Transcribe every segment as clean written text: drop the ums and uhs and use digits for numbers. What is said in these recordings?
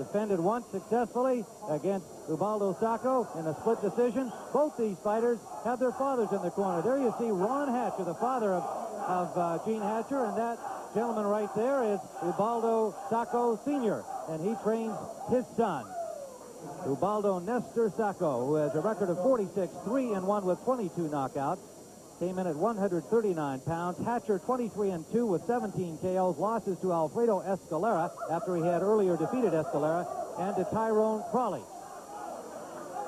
defended once successfully against Ubaldo Sacco in a split decision. Both these fighters have their fathers in the corner. There you see Ron Hatcher, the father of Gene Hatcher, and that gentleman right there is Ubaldo Sacco Sr., and he trains his son, Ubaldo Nestor Sacco, who has a record of 46, 3-1 with 22 knockouts. Came in at 139 pounds. Hatcher 23-2 with 17 KOs. Losses to Alfredo Escalera after he had earlier defeated Escalera, and to Tyrone Crawley.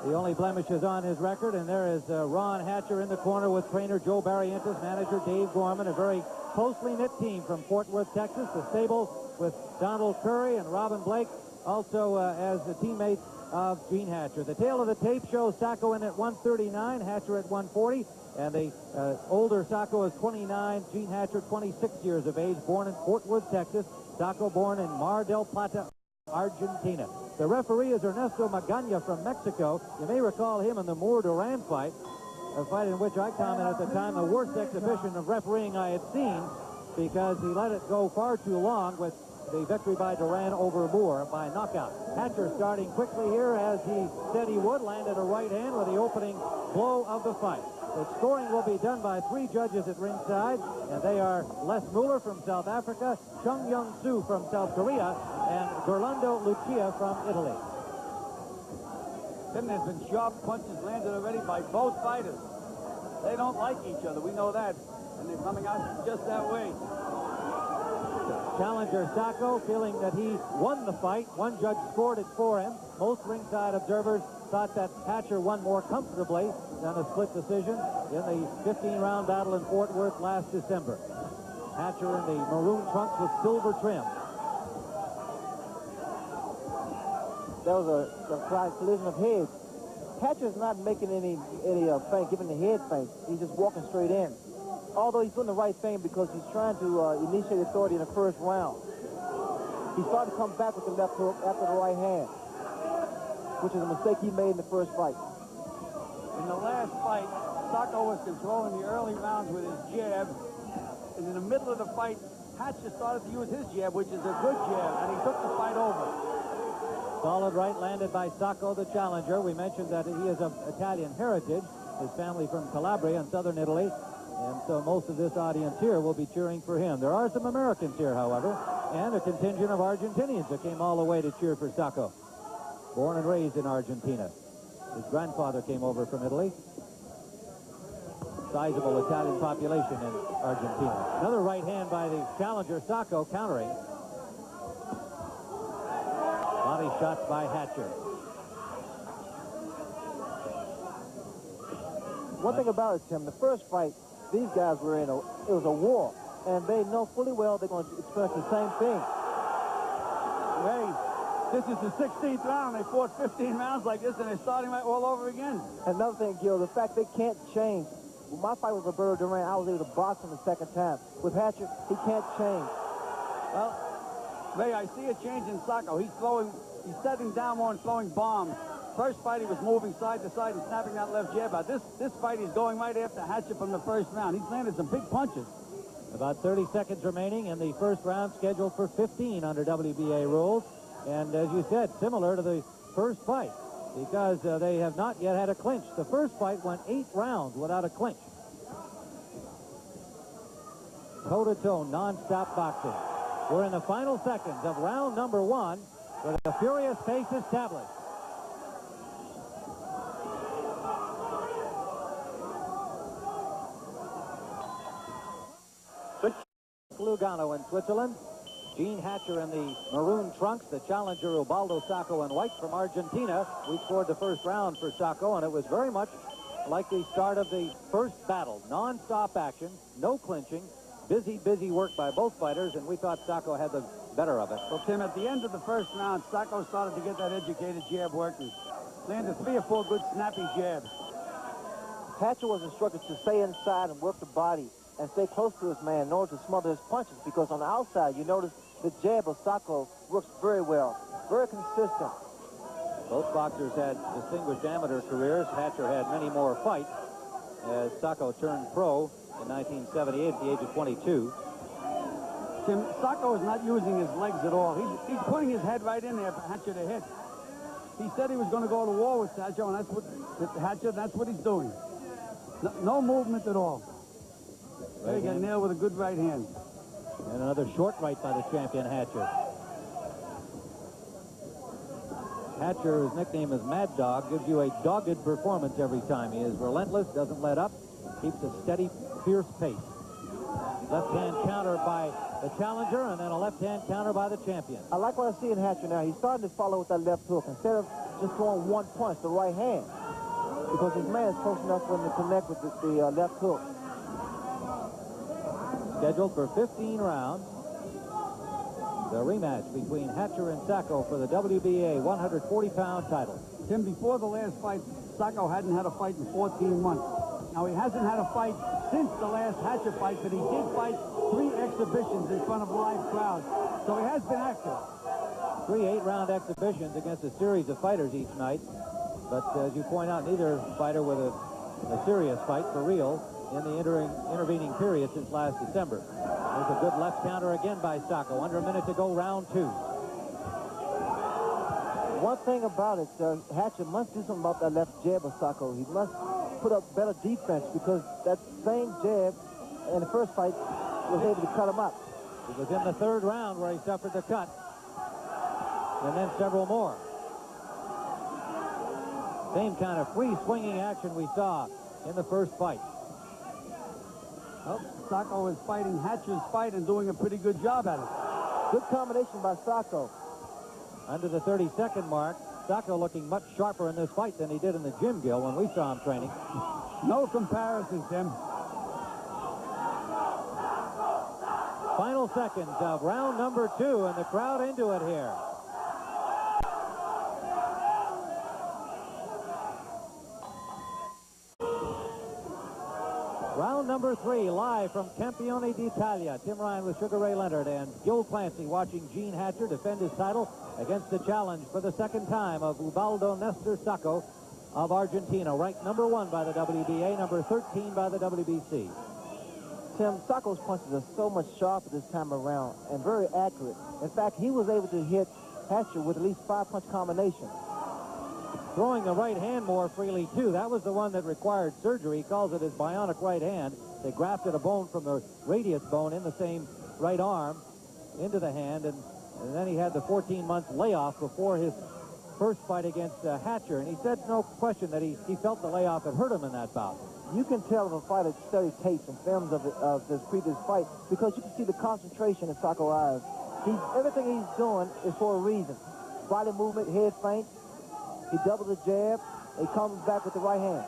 The only blemishes on his record, and there is Ron Hatcher in the corner with trainer Joe Barrientos, manager Dave Gorman, a very closely knit team from Fort Worth, Texas. The stable with Donald Curry and Robin Blake, also as the teammates of Gene Hatcher. The tail of the tape shows Sacco in at 139, Hatcher at 140, and the older Sacco is 29, Gene Hatcher 26 years of age, born in Fort Worth, Texas. Sacco born in Mar del Plata, Argentina. The referee is Ernesto Magaña from Mexico. You may recall him in the Moore Duran fight, a fight in which I commented at the time the worst exhibition of refereeing I had seen, because he let it go far too long with the victory by Duran over Moore by knockout. Hatcher starting quickly here, as he said he would, landed a right hand with the opening blow of the fight. The scoring will be done by 3 judges at ringside, and they are Les Mueller from South Africa, Chung Young Soo from South Korea, and Gerlando Lucia from Italy. Then there's been sharp punches landed already by both fighters. They don't like each other, we know that, and they're coming out just that way. Challenger Sacco feeling that he won the fight. One judge scored it for him. Most ringside observers thought that Hatcher won more comfortably than a split decision in the 15-round battle in Fort Worth last December. Hatcher in the maroon trunks with silver trim. That was a collision of heads. Hatcher's not making any feint, giving the head feint. He's just walking straight in. Although he's doing the right thing because he's trying to initiate authority in the first round. He started to come back with the left hook after the right hand, which is a mistake he made in the first fight. In the last fight, Sacco was controlling the early rounds with his jab, and in the middle of the fight, Hatcher started to use his jab, which is a good jab, and he took the fight over. Solid right landed by Sacco, the challenger. We mentioned that he is of Italian heritage, his family from Calabria in southern Italy. And so most of this audience here will be cheering for him. There are some Americans here, however, and a contingent of Argentinians that came all the way to cheer for Sacco. Born and raised in Argentina. His grandfather came over from Italy. Sizable Italian population in Argentina. Another right hand by the challenger, Sacco, countering. Body shots by Hatcher. One thing about it, Tim, the first fight, these guys were in it was a war, and they know fully well they're going to experience the same thing. Ray, this is the 16th round. They fought 15 rounds like this, and they're starting right all over again. Another thing, Gil, the fact they can't change. When my fight with Roberto Duran, I was able to box him the second time. With Hatcher, he can't change. Well, Ray, I see a change in Sacco. He's setting down more and throwing bombs. First fight, he was moving side to side and snapping that left jab out. This fight, he's going right after Hatcher from the first round. He's landed some big punches. About 30 seconds remaining in the first round, scheduled for 15 under WBA rules. And as you said, similar to the first fight, because they have not yet had a clinch. The first fight went 8 rounds without a clinch. Toe-to-toe, non-stop boxing. We're in the final seconds of round number 1 with a furious pace established. Lugano in Switzerland. Gene Hatcher in the maroon trunks, the challenger Ubaldo Sacco in white from Argentina. We scored the first round for Sacco, and it was very much like the start of the first battle. Non-stop action, no clinching, busy work by both fighters, and we thought Sacco had the better of it. Well, Tim, at the end of the first round, Sacco started to get that educated jab working. Landed 3 or 4 good snappy jabs. Hatcher was instructed to stay inside and work the body and stay close to his man in order to smother his punches, because on the outside, you notice the jab of Sacco works very well, very consistent. Both boxers had distinguished amateur careers. Hatcher had many more fights as Sacco turned pro in 1978 at the age of 22. Tim, Sacco is not using his legs at all. He's putting his head right in there for Hatcher to hit. He said he was going to go to war with Sacco, and that's what he's doing. No movement at all. There he got nailed with a good right hand. And another short right by the champion, Hatcher. Hatcher, his nickname is Mad Dog, gives you a dogged performance every time. He is relentless, doesn't let up, keeps a steady, fierce pace. Left-hand counter by the challenger, and then a left-hand counter by the champion. I like what I see in Hatcher now. He's starting to follow with that left hook instead of just throwing one punch, the right hand, because his man is close enough for him to connect with the left hook. Scheduled for 15 rounds. The rematch between Hatcher and Sacco for the WBA 140-pound title. Tim, before the last fight, Sacco hadn't had a fight in 14 months. Now, he hasn't had a fight since the last Hatcher fight, but he did fight 3 exhibitions in front of live crowds. So he has been active. 3 8-round exhibitions against a series of fighters each night. But as you point out, neither fighter with a serious fight for real in the intervening period since last December. There's a good left counter again by Sacco. Under a minute to go, round 2. One thing about it, Hatcher must do something about that left jab of Sacco. He must put up better defense, because that same jab in the first fight was able to cut him up. It was in the 3rd round where he suffered the cut, and then several more. Same kind of free swinging action we saw in the first fight. Well, Sacco is fighting Hatcher's fight and doing a pretty good job at it. Good combination by Sacco. Under the 30-second mark, Sacco looking much sharper in this fight than he did in the gym, Gil, when we saw him training. No comparison, Tim. Final seconds of round number 2, and the crowd into it here. Round number 3, live from Campione d'Italia. Tim Ryan with Sugar Ray Leonard and Gil Clancy watching Gene Hatcher defend his title against the challenge for the 2nd time of Ubaldo Nestor Sacco of Argentina, ranked number 1 by the WBA, number 13 by the WBC. Tim, Sacco's punches are so much sharper this time around and very accurate. In fact, he was able to hit Hatcher with at least 5-punch combinations. Throwing the right hand more freely, too. That was the one that required surgery. He calls it his bionic right hand. They grafted a bone from the radius bone in the same right arm into the hand, and then he had the 14-month layoff before his first fight against Hatcher, and he said no question that he felt the layoff had hurt him in that bout. You can tell if a fighter studied tapes and films of this previous fight, because you can see the concentration in Sacco's eyes. Everything he's doing is for a reason. Body movement, head feint. He doubles the jab. He comes back with the right hand.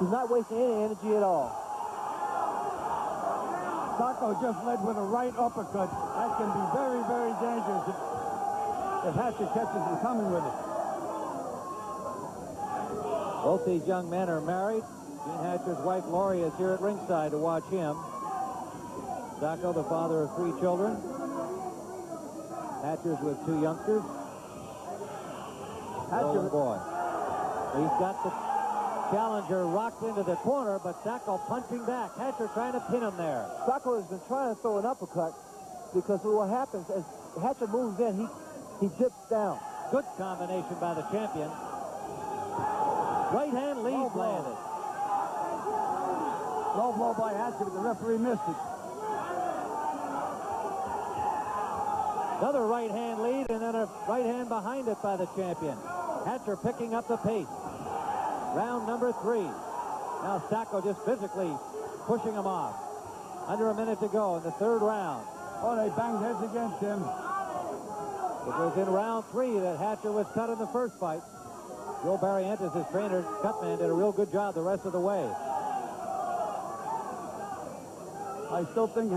He's not wasting any energy at all. Sacco just led with a right uppercut. That can be very, very dangerous if Hatcher catches him coming with it. Both these young men are married. Gene Hatcher's wife, Laurie, is here at ringside to watch him. Sacco, the father of 3 children. Hatcher's with 2 youngsters. Hatcher, boy. He's got the challenger rocked into the corner, but Sacco punching back. Hatcher trying to pin him there. Sacco has been trying to throw an uppercut, because what happens as Hatcher moves in, he dips down. Good combination by the champion. Right hand lead landed. Low blow by Hatcher, but the referee missed it. Another right hand lead, and then a right hand behind it by the champion. Hatcher picking up the pace. Round number 3. Now Sacco just physically pushing him off. Under a minute to go in the 3rd round. Oh, they banged heads again, Tim. It was in round 3 that Hatcher was cut in the first fight. Joe Barrientos, his trainer, Cutman, did a real good job the rest of the way. I still think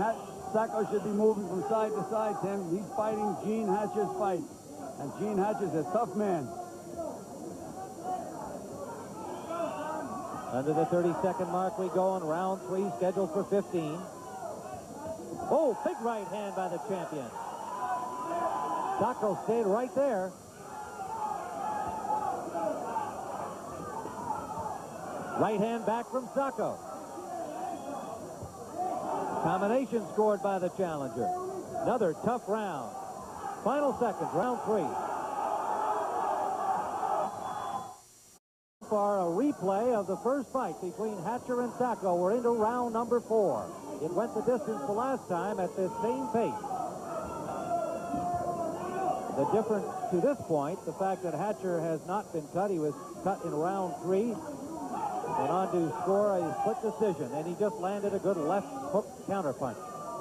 Sacco should be moving from side to side, Tim. He's fighting Gene Hatcher's fight. And Gene Hatcher's a tough man. Under the 30-second mark we go in round 3, scheduled for 15. Oh, big right hand by the champion. Sacco stayed right there. Right hand back from Sacco. Combination scored by the challenger. Another tough round. Final seconds, round 3. For a replay of the first fight between Hatcher and Sacco. We're into round number 4. It went the distance the last time at this same pace. The difference to this point, the fact that Hatcher has not been cut. He was cut in round 3. Went on to score a split decision, and he just landed a good left hook counterpunch.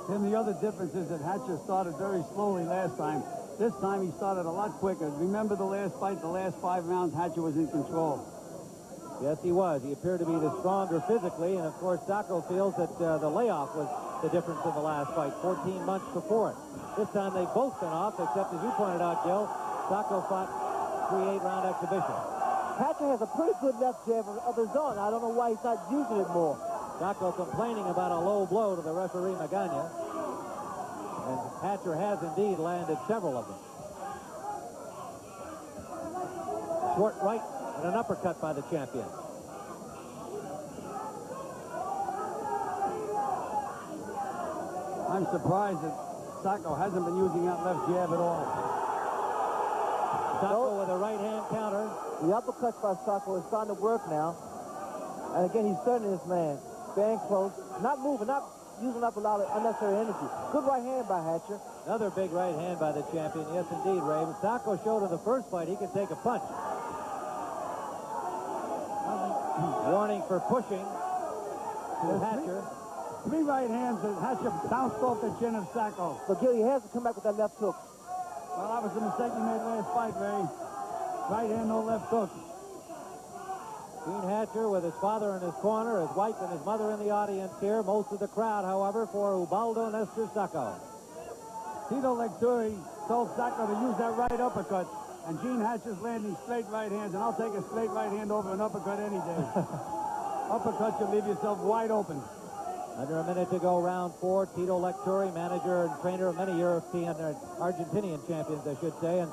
Tim, the other difference is that Hatcher started very slowly last time. This time he started a lot quicker. Remember the last fight, the last 5 rounds, Hatcher was in control. Yes, he was. He appeared to be the stronger physically, and of course Sacco feels that the layoff was the difference in the last fight, 14 months before it. This time they've both been off, except as you pointed out, Gil, Sacco fought 3 8-round exhibitions. Hatcher has a pretty good left jab of his own. I don't know why he's not using it more. Sacco complaining about a low blow to the referee Magana. And Hatcher has indeed landed several of them. Short right and an uppercut by the champion. I'm surprised that Sacco hasn't been using that left jab at all. Sacco with a right hand counter. The uppercuts by Sacco is starting to work now. And again, he's studying this man. Staying close, not moving, not using up a lot of unnecessary energy. Good right hand by Hatcher. Another big right hand by the champion. Yes, indeed, Ray. But Sacco showed in the first fight he can take a punch. Warning for pushing to Hatcher. 3 right hands that Hatcher bounced off the chin of Sacco. But Gil, he has to come back with that left hook. Well, that was the mistake he made last fight, Ray. Right hand, no left hook. Gene Hatcher with his father in his corner, his wife and his mother in the audience here. Most of the crowd, however, for Ubaldo Nestor Sacco. Tito Lecturi told Sacco to use that right uppercut, and Gene Hatcher's landing straight right hands, and I'll take a straight right hand over an uppercut any day. Uppercut, you leave yourself wide open. Under a minute to go, round 4. Tito Lecturi, manager and trainer of many European or Argentinian champions, I should say, and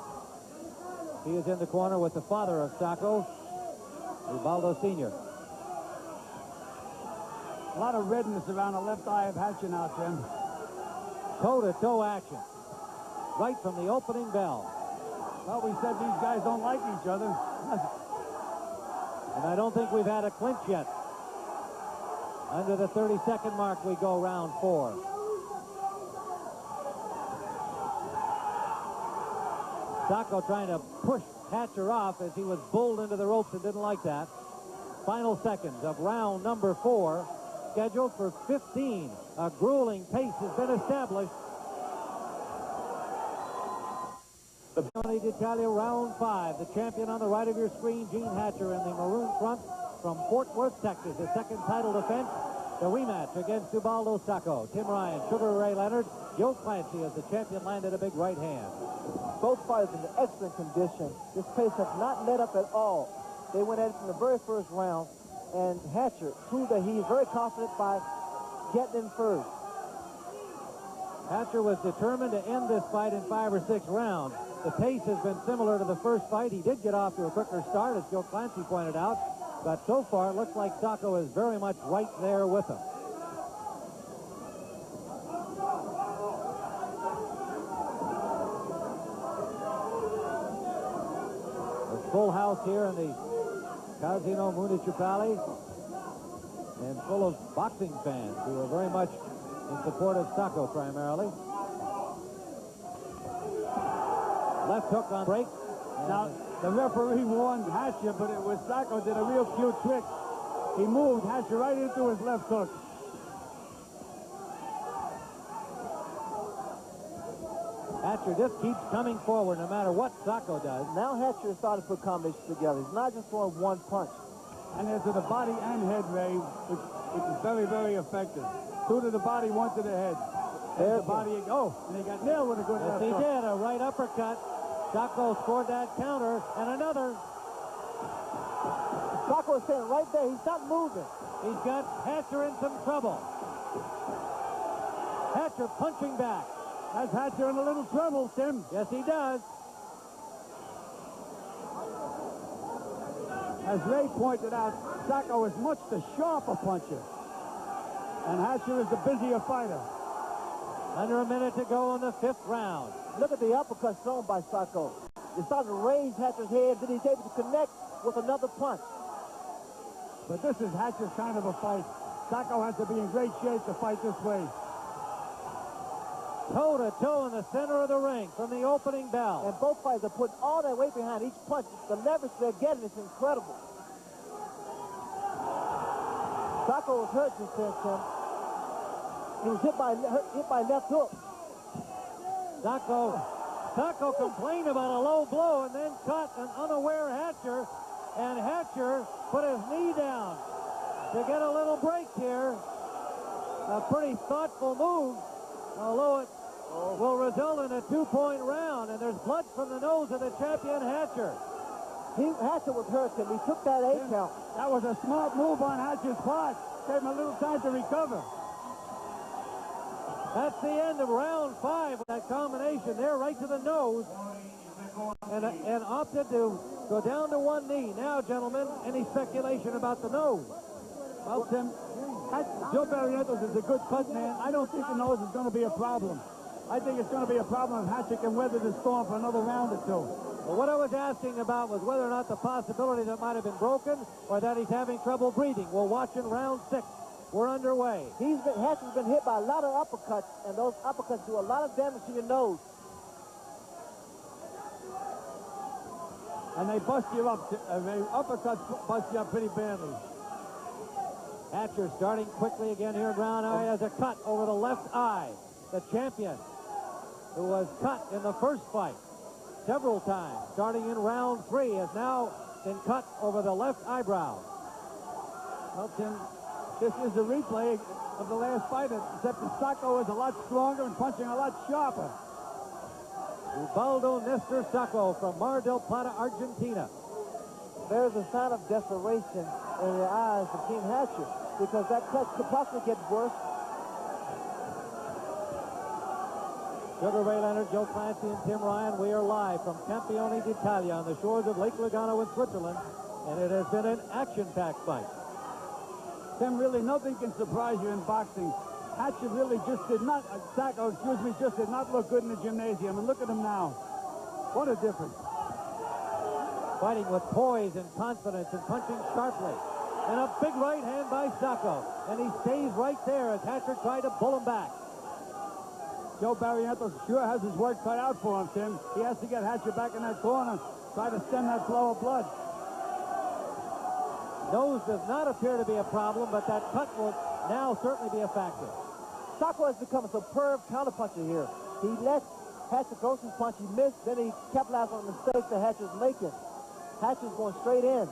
he is in the corner with the father of Sacco, Ubaldo Sr. A lot of redness around the left eye of Hatcher now, Tim. Toe-to-toe action. Right from the opening bell. Well, we said these guys don't like each other. And I don't think we've had a clinch yet. Under the 30-second mark, we go round 4. Sacco trying to push Hatcher off as he was bowled into the ropes and didn't like that. Final seconds of round number 4, scheduled for 15. A grueling pace has been established. Tony D'Italia, round 5. The champion on the right of your screen, Gene Hatcher, in the maroon front from Fort Worth, Texas. His second title defense, the rematch against Ubaldo Sacco. Tim Ryan, Sugar Ray Leonard, Joe Clancy as the champion landed a big right hand. Both fighters in excellent condition. This pace has not let up at all. They went at it from the very first round, and Hatcher proved that he is very confident by getting in first. Hatcher was determined to end this fight in 5 or 6 rounds. The pace has been similar to the first fight. He did get off to a quicker start, as Joe Clancy pointed out, but so far it looks like Sacco is very much right there with him. Full house here in the Casino Municipale, and full of boxing fans who are very much in support of Sacco primarily. Left hook on break. Now, the referee warned Hatcher, but it was Sacco did a real cute trick. He moved Hatcher right into his left hook. Hatcher just keeps coming forward no matter what Sacco does. Now Hatcher is starting to put combinations together. He's not just throwing one punch. And there's to the body and head, Ray, which is very, very effective. 2 to the body, 1 to the head. There's the body. Oh, and he got nailed with a good left hook. Yes, he did. A right uppercut. Sacco scored that counter, and another. Sacco is standing right there. He's not moving. He's got Hatcher in some trouble. Hatcher punching back. Has Hatcher in a little trouble, Tim. Yes, he does. As Ray pointed out, Sacco is much the sharper puncher. And Hatcher is the busier fighter. Under a minute to go in the 5th round. Look at the uppercut thrown by Sacco. He started to raise Hatcher's head, then he's able to connect with another punch. But this is Hatcher's kind of a fight. Sacco has to be in great shape to fight this way. Toe-to-toe in the center of the ring from the opening bell. And both fighters are putting all their weight behind each punch. The leverage they're getting is incredible. Sacco was hurt just then, Tim. He was hit by left hook. Sacco complained about a low blow and then caught an unaware Hatcher. And Hatcher put his knee down to get a little break here. A pretty thoughtful move, although it will result in a 2-point round. And there's blood from the nose of the champion, Hatcher. Hatcher was hurt, Tim. He took that 8 count. That was a smart move on Hatcher's part. Gave him a little time to recover. That's the end of round 5 with that combination there right to the nose. And opted to go down to one knee. Now, gentlemen, any speculation about the nose? Well, Tim, Joe Barrientos is a good cut man. I don't think the nose is going to be a problem. I think it's going to be a problem if Hatcher can weather the storm for another round or two. Well, what I was asking about was whether or not the possibility that might have been broken or that he's having trouble breathing. We'll watch in round 6. We're underway. Hatcher's been hit by a lot of uppercuts, and those uppercuts do a lot of damage to your nose. And they bust you up. Uppercuts bust you up pretty badly. Hatcher starting quickly again here in round 9 has a cut over the left eye. The champion, who was cut in the first fight several times, starting in round 3, has now been cut over the left eyebrow. Well, Tim, this is a replay of the last fight, except that Sacco is a lot stronger and punching a lot sharper. Ubaldo Nestor Sacco from Mar del Plata, Argentina. There's a sign of desperation in the eyes of Team Hatcher, because that cut could possibly get worse. Sugar Ray Leonard, Joe Clancy, and Tim Ryan, we are live from Campione d'Italia on the shores of Lake Lugano in Switzerland, and it has been an action-packed fight. Tim, really nothing can surprise you in boxing. Hatcher really just did not, Sacco, just did not look good in the gymnasium, and look at him now. What a difference. Fighting with poise and confidence and punching sharply. And a big right hand by Sacco, and he stays right there as Hatcher tried to pull him back. Joe Barrientos sure has his work cut out for him, Tim. He has to get Hatcher back in that corner, try to stem that flow of blood. Nose does not appear to be a problem, but that cut will now certainly be a factor. Sacco has become a superb counterpuncher here. He let Hatcher throw some punch. He missed, then he capitalized on the mistakes that Hatcher's making. Hatcher's going straight in.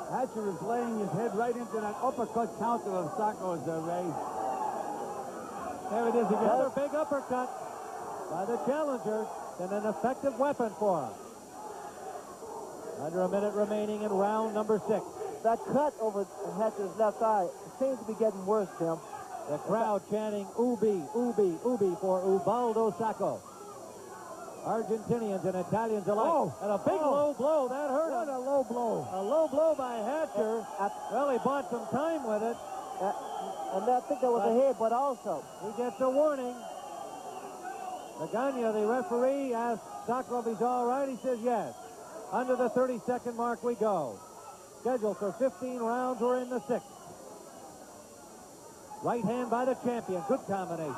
Hatcher is laying his head right into that uppercut counter of Sacco's, Ray. There it is again. Another big uppercut by the challenger, and an effective weapon for him. Under a minute remaining in round number 6. That cut over Hatcher's left eye seems to be getting worse, Tim. The crowd chanting, "Ubi, Ubi, Ubi" for Ubaldo Sacco. Argentinians and Italians alike. Oh, and a big low blow. That hurt him. What a low blow. A low blow by Hatcher. Well, he bought some time with it. And I think that was a hit, but also he gets a warning. Magana, the referee, asked Sacco if he's all right. He says yes. Under the 30-second mark we go. Scheduled for 15 rounds. We're in the 6th. Right hand by the champion. Good combination.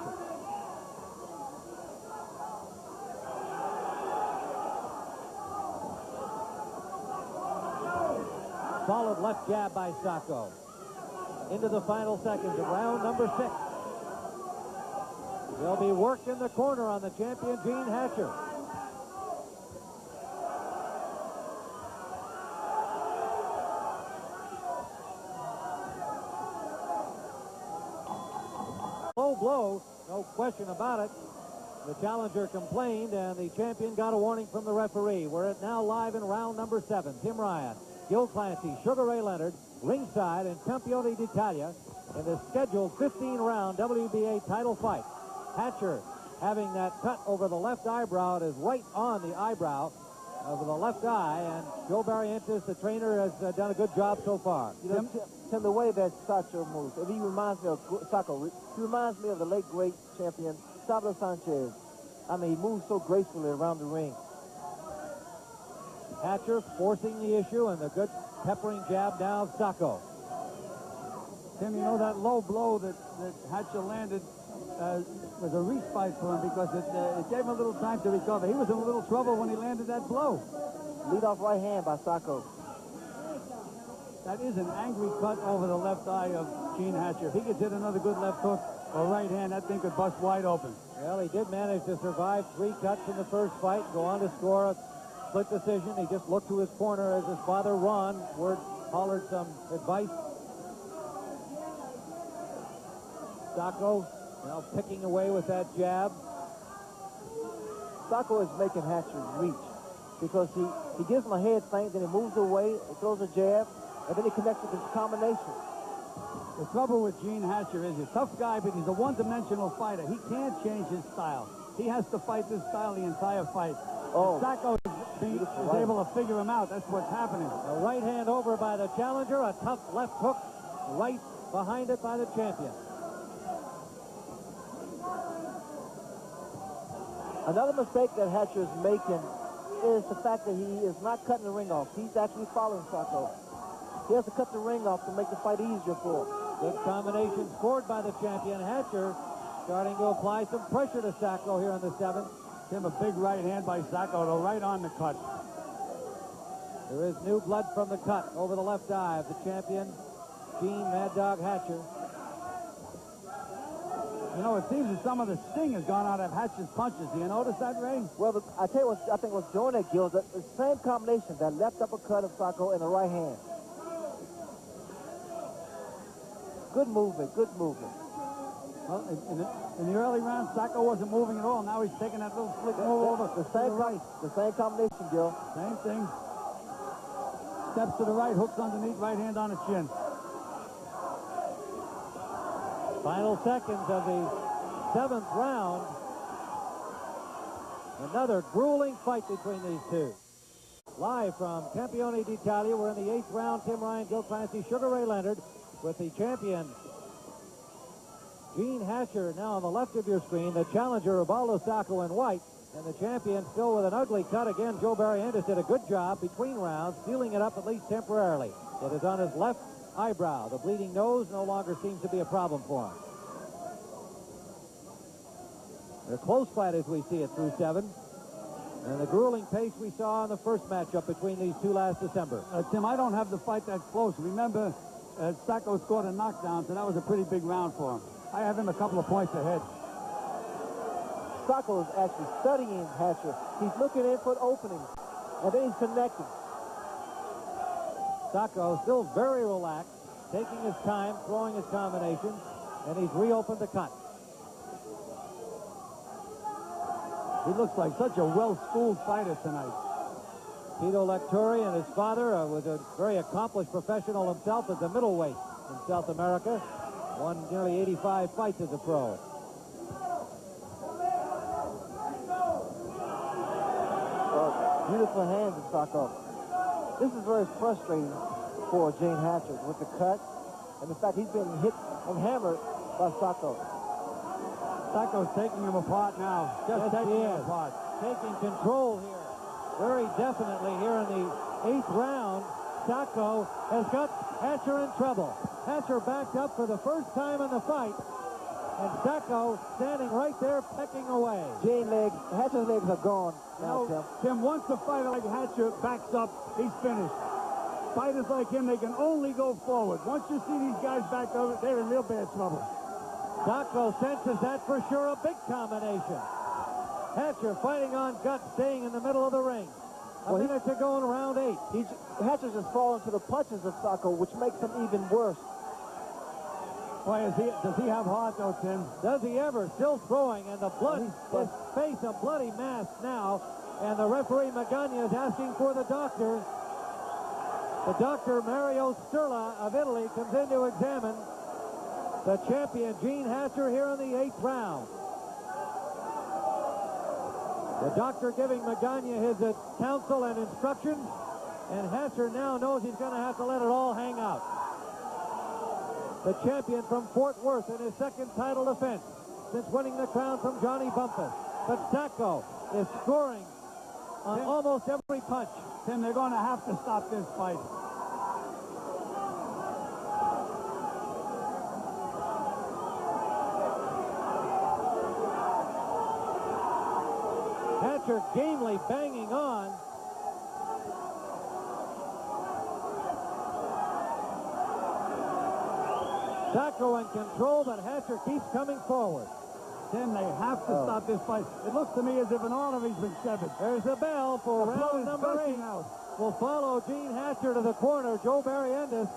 Solid left jab by Sacco. Into the final seconds of round number 6. There'll be work in the corner on the champion, Gene Hatcher. Low blow, no question about it. The challenger complained, and the champion got a warning from the referee. We're now live in round number 7. Tim Ryan, Gil Clancy, Sugar Ray Leonard, ringside in Campione d'Italia in the scheduled 15-round WBA title fight. Hatcher having that cut over the left eyebrow. It is right on the eyebrow. over the left eye, and Joe Barrientos, the trainer, has done a good job so far. You know, Tim, the way that Sacco moves, he reminds me of Sacco. He reminds me of the late great champion Pablo Sanchez. I mean, he moves so gracefully around the ring. Hatcher forcing the issue, and the good peppering jab now of Sacco. Tim, you know that low blow that Hatcher landed was a respite for him because it gave him a little time to recover. He was in a little trouble when he landed that blow. Lead off right hand by Sacco. That is an angry cut over the left eye of Gene Hatcher. If he gets hit another good left hook or right hand, that thing could bust wide open. Well, he did manage to survive 3 cuts in the first fight, go on to score a split decision. He just looked to his corner as his father, Ron, hollered some advice. Sacco now picking away with that jab. Sacco is making Hatcher reach because he gives him a head feint, then he moves away, he throws a jab, and then he connects with his combination. The trouble with Gene Hatcher is he's a tough guy, but he's a one-dimensional fighter. He can't change his style. He has to fight this style the entire fight. Oh, Sacco is able to figure him out. That's what's happening. A right hand over by the challenger, a tough left hook right behind it by the champion. Another mistake that Hatcher is making is the fact that he is not cutting the ring off. He's actually following Sacco. He has to cut the ring off to make the fight easier for him. Good combination scored by the champion. Hatcher starting to apply some pressure to Sacco here in the 7th. Him a big right hand by Sacco, though, right on the cut. There is new blood from the cut over the left eye of the champion, Gene Mad Dog Hatcher. You know, it seems that some of the sting has gone out of Hatcher's punches. Do you notice that, Ray? Well, I tell you what, I think what's doing that, Gil, the same combination, that left uppercut of Sacco and the right hand. Good movement, good movement. Well, in the early rounds, Sacco wasn't moving at all. Now he's taking that little slick move over the to the right. The same combination, Gil. Same thing. Steps to the right, hooks underneath, right hand on the chin. Final seconds of the 7th round. Another grueling fight between these two. Live from Campione d'Italia, we're in the 8th round. Tim Ryan, Gil Clancy, Sugar Ray Leonard with the champion Gene Hatcher now on the left of your screen. The challenger, Ubaldo Sacco in white. And the champion still with an ugly cut. Again, Joe Barrientos did a good job between rounds, sealing it up at least temporarily. It is on his left eyebrow. The bleeding nose no longer seems to be a problem for him. A close fight as we see it through 7. And the grueling pace we saw in the first matchup between these two last December. Tim, I don't have the fight that close. Remember, Sacco scored a knockdown, so that was a pretty big round for him. I have him a couple of points ahead. Sacco is actually studying Hatcher. He's looking in for openings, and then he's connecting. Sacco still very relaxed, taking his time, throwing his combinations, and he's reopened the cut. He looks like such a well-schooled fighter tonight. Tito Lecturi and his father was a very accomplished professional himself as a middleweight in South America. Won nearly 85 fights as a pro. Beautiful hands of Sacco. This is very frustrating for Gene Hatcher with the cut and the fact he's been hit and hammered by Sacco. Sacco's taking him apart now. Just taking him apart. Taking control here. Very definitely here in the 8th round. Sacco has got Hatcher in trouble. Hatcher backed up for the first time in the fight. And Sacco standing right there pecking away. Hatcher's legs are gone now, Tim. Tim, once a fighter like Hatcher backs up, he's finished. Fighters like him, they can only go forward. Once you see these guys back up, they're in real bad trouble. Sacco senses that for sure, a big combination. Hatcher fighting on guts, staying in the middle of the ring. A minute to go in round 8. Hatcher's just falling to the punches of Sacco, which makes him even worse. Boy, does he have heart, though, Tim? Does he ever? Still throwing, and the blood, his face a bloody mass now. And the referee Magagna is asking for the doctor. The doctor, Mario Sturla of Italy, comes in to examine the champion, Gene Hatcher, here in the 8th round. The doctor giving Magana his counsel and instructions, and Hatcher now knows he's going to have to let it all hang out. The champion from Fort Worth in his second title defense since winning the crown from Johnny Bumpus. But Sacco is scoring on almost every punch. Tim, they're going to have to stop this fight. Hatcher gamely banging on. Sacco in control, but Hatcher keeps coming forward. Tim, they have to stop this fight. It looks to me as if an artery's been severed. There's a bell for round number 8. Will follow Gene Hatcher to the corner. Joe Barrientos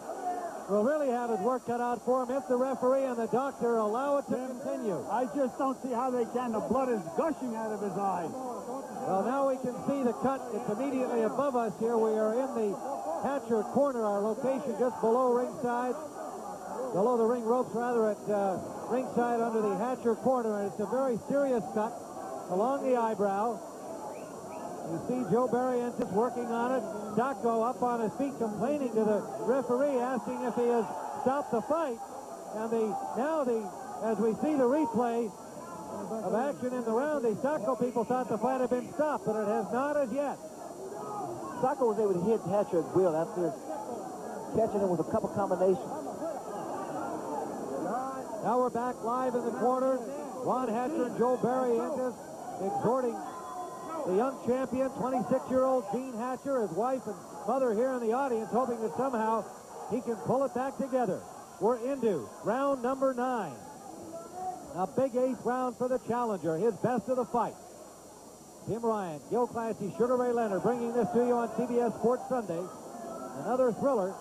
will really have his work cut out for him if the referee and the doctor allow it to continue. I just don't see how they can. The blood is gushing out of his eye. Well, now we can see the cut. It's immediately above us here. We are in the Hatcher corner, our location just below ringside. Below the ring ropes, rather, at ringside under the Hatcher corner, and it's a very serious cut along the eyebrow. You see Joe Barrientos working on it. Sacco up on his feet complaining to the referee, asking if he has stopped the fight. And as we see the replay of action in the round, the Sacco people thought the fight had been stopped, but it has not as yet. Sacco was able to hit Hatcher at will after catching him with a couple combinations. Now we're back live in the corner. Ron Hatcher and Joe Barrientos exhorting the young champion, 26-year-old Gene Hatcher, his wife and mother here in the audience, hoping that somehow he can pull it back together. We're into round number 9. A big 8th round for the challenger, his best of the fight. Tim Ryan, Gil Clancy, Sugar Ray Leonard bringing this to you on CBS Sports Sunday. Another thriller.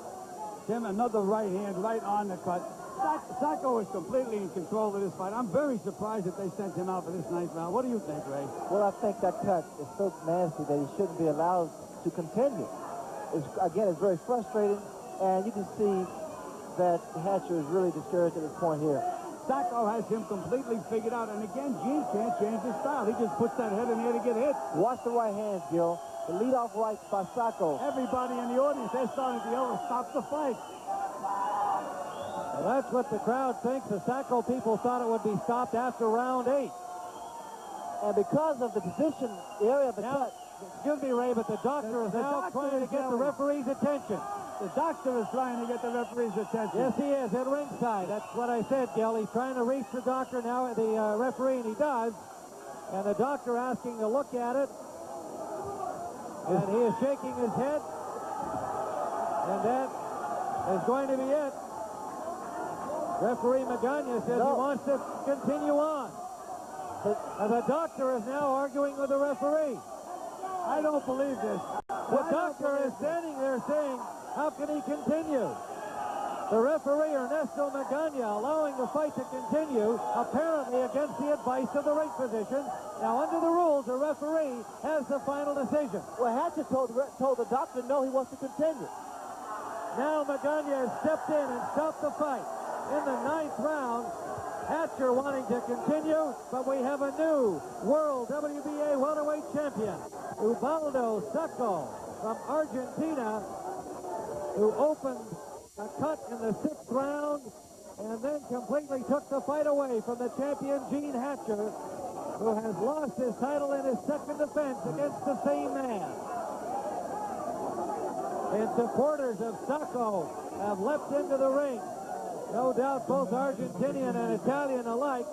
Tim, another right hand right on the cut. Sacco is completely in control of this fight. I'm very surprised that they sent him out for this 9th round. What do you think, Ray? Well, I think that cut is so nasty that he shouldn't be allowed to continue. It's very frustrating, and you can see that Hatcher is really discouraged at this point here. Sacco has him completely figured out, and again, Gene can't change his style. He just puts that head in the air to get hit. Watch the right hands, Gil. The lead-off right by Sacco. Everybody in the audience, they're starting to yell to stop the fight. Well, that's what the crowd thinks. The Sacco people thought it would be stopped after round 8. And because of the position, the area of the cut. Excuse me, Ray, but the doctor is now trying to get the referee's attention. The doctor is trying to get the referee's attention. Yes, he is, at ringside. That's what I said, Gil. He's trying to reach the doctor now, the referee, and he does. And the doctor asking to look at it. And he is shaking his head. And that is going to be it. Referee Magana says he wants to continue on. And the doctor is now arguing with the referee. I don't believe this. The doctor is standing there saying, how can he continue? The referee, Ernesto Magana, allowing the fight to continue, apparently against the advice of the ring physician. Now, under the rules, the referee has the final decision. Well, Hatcher told the doctor no, he wants to continue. Now Magana has stepped in and stopped the fight. In the 9th round, Hatcher wanting to continue, but we have a new world WBA welterweight champion, Ubaldo Sacco from Argentina, who opened a cut in the 6th round and then completely took the fight away from the champion Gene Hatcher, who has lost his title in his second defense against the same man. And supporters of Sacco have leapt into the ring. No doubt both Argentinian and Italian alike